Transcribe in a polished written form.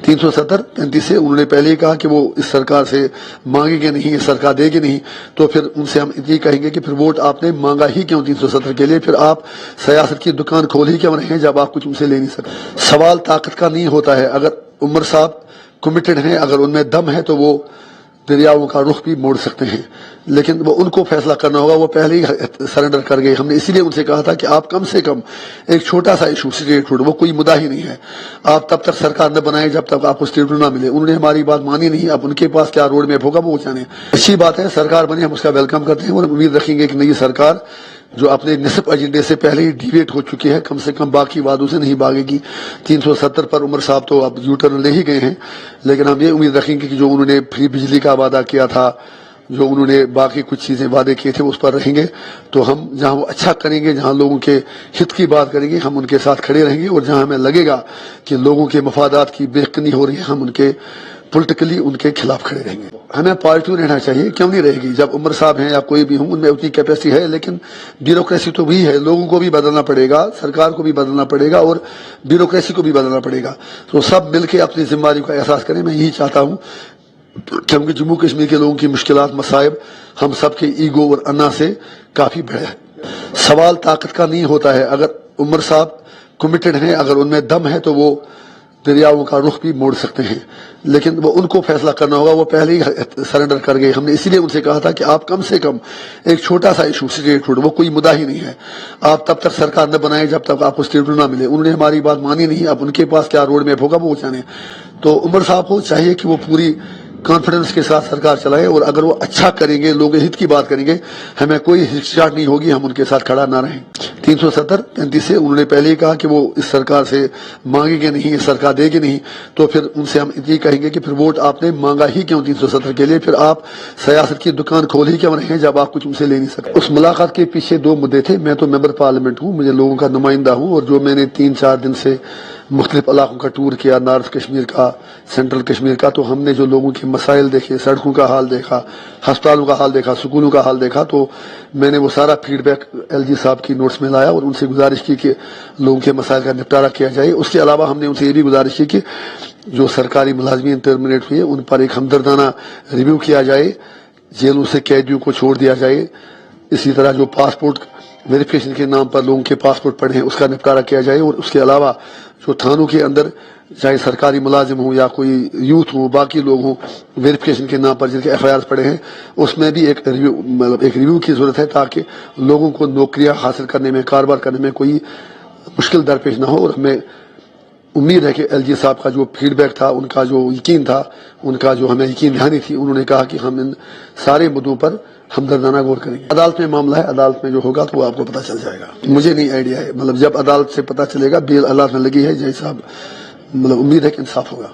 370-35 से उन्होंने पहले ही कहा कि वो इस सरकार से मांगेंगे नहीं, ये सरकार देगी नहीं, तो फिर उनसे हम ये कहेंगे कि फिर वोट आपने मांगा ही क्यों 370 के लिए, फिर आप सियासत की दुकान खोल ही क्यों रहे हैं जब आप कुछ उनसे ले नहीं सकते। सवाल ताकत का नहीं होता है, अगर उमर साहब कमिटेड हैं, अगर उनमें दम है तो वो दरियाओं का रुख भी मोड़ सकते हैं, लेकिन वो उनको फैसला करना होगा। वो पहले ही सरेंडर कर गए। हमने इसीलिए उनसे कहा था कि आप कम से कम एक छोटा सा इशू स्टेटहुड, वो कोई मुद्दा ही नहीं है, आप तब तक सरकार न बनाए जब तक आपको स्टेटहुड ना मिले। उन्होंने हमारी बात मानी नहीं। अब उनके पास क्या रोड मैप होगा वो जाने। अच्छी बात है, सरकार बनी, हम उसका वेलकम करते हैं और उम्मीद रखेंगे कि नई सरकार जो अपने निस्ब एजेंडे से पहले ही डिवेट हो चुकी है, कम से कम बाकी वादों से नहीं भागेगी। 370 पर उमर साहब तो अब यू टर्न ले ही गए हैं, लेकिन हम ये उम्मीद रखेंगे कि जो उन्होंने फ्री बिजली का वादा किया था, जो उन्होंने बाकी कुछ चीजें वादे किए थे, उस पर रहेंगे। तो हम जहां वो अच्छा करेंगे, जहां लोगों के हित की बात करेंगे, हम उनके साथ खड़े रहेंगे। और जहां हमें लगेगा कि लोगों के मफादात की बेखनी हो रही है, हम उनके पॉलिटिकली उनके खिलाफ खड़े रहेंगे। हमें पॉजिटिव रहना चाहिए, क्यों नहीं रहेगी। जब उमर साहब हैं या कोई भी हूं, उनमें उतनी कैपेसिटी है, लेकिन ब्यूरोक्रेसी तो भी है, लोगों को भी बदलना पड़ेगा, सरकार को भी बदलना पड़ेगा और ब्यूरोक्रेसी को भी बदलना पड़ेगा। तो सब मिलकर अपनी जिम्मेदारी का एहसास करें। मैं यही चाहता हूं, क्योंकि जम्मू कश्मीर के लोगों की मुश्किलात मसाइब हम सबके ईगो और अन्ना से काफी बड़े हैं। सवाल ताकत का नहीं होता है, अगर उमर साहब कमिटेड हैं, अगर उनमें दम है तो वो दरियाओं का रुख भी मोड़ सकते हैं, लेकिन वो उनको फैसला करना होगा। वो पहले ही सरेंडर कर गए। हमने इसीलिए उनसे कहा था कि आप कम से कम एक छोटा सा इशू स्टेटहुड, वो कोई मुद्दा ही नहीं है, आप तब तक सरकार न बनाए जब तक आपको स्टेटहुड ना मिले। उन्होंने हमारी बात मानी नहीं। अब उनके पास क्या रोड मैप होगा वो जाने। तो उमर साहब को चाहिए कि वो पूरी कॉन्फिडेंस के साथ सरकार चलाए, और अगर वो अच्छा करेंगे, लोगों हित की बात करेंगे, हमें कोई हिचकिचाहट नहीं होगी, हम उनके साथ खड़ा ना रहें। 370-35 से उन्होंने पहले ही कहा कि वो इस सरकार से मांगेंगे नहीं, ये सरकार देगी नहीं, तो फिर उनसे हम ये कहेंगे कि फिर वोट आपने मांगा ही क्यों 370 के लिए, फिर आप सियासत की दुकान खोल ही क्यों रहे हैं जब आप कुछ उनसे ले नहीं सकते। उस मुलाकात के पीछे दो मुद्दे थे। मैं तो मेंबर पार्लियामेंट हूँ, मुझे लोगों का नुमाइंदा हूँ, और जो मैंने 3-4 दिन से मुख्तलिफ इलाकों का टूर किया, नॉर्थ कश्मीर का, सेंट्रल कश्मीर का, तो हमने जो लोगों के मसाइल देखे, सड़कों का हाल देखा, अस्पतालों का हाल देखा, स्कूलों का हाल देखा, तो मैंने वो सारा फीडबैक एलजी साहब की नोट्स में लाया और उनसे गुजारिश की कि लोगों के मसाइल का निपटारा किया जाए। उसके अलावा हमने उनसे ये भी गुजारिश की कि जो सरकारी मुलाजमीन टर्मिनेट हुए उन पर एक हमदर्दाना रिव्यू किया जाए, जेलों से कैदियों को छोड़ दिया जाए। इसी तरह जो पासपोर्ट वेरिफिकेशन के नाम पर लोगों के पासपोर्ट पड़े हैं उसका निपटारा किया जाए। और उसके अलावा जो थानों के अंदर चाहे सरकारी मुलाजिम हो या कोई यूथ हो, बाकी लोग हों, वेरिफिकेशन के नाम पर जिनके एफआईआर पड़े हैं, उसमें भी एक रिव्यू की जरूरत है, ताकि लोगों को नौकरियां हासिल करने में, कारोबार करने में कोई मुश्किल दरपेश ना हो। और हमें उम्मीद है कि एलजी साहब का जो फीडबैक था, उनका जो यकीन था, उनका जो हमें यकीन दहानी थी, उन्होंने कहा कि हम इन सारे मुद्दों पर हमदर्दाना गौर करेंगे। अदालत में मामला है, अदालत में जो होगा तो वो आपको पता चल जाएगा। मुझे नहीं आइडिया है, जब अदालत से पता चलेगा, बेल अदालत में लगी है, जय साहब, उम्मीद है कि इंसाफ होगा।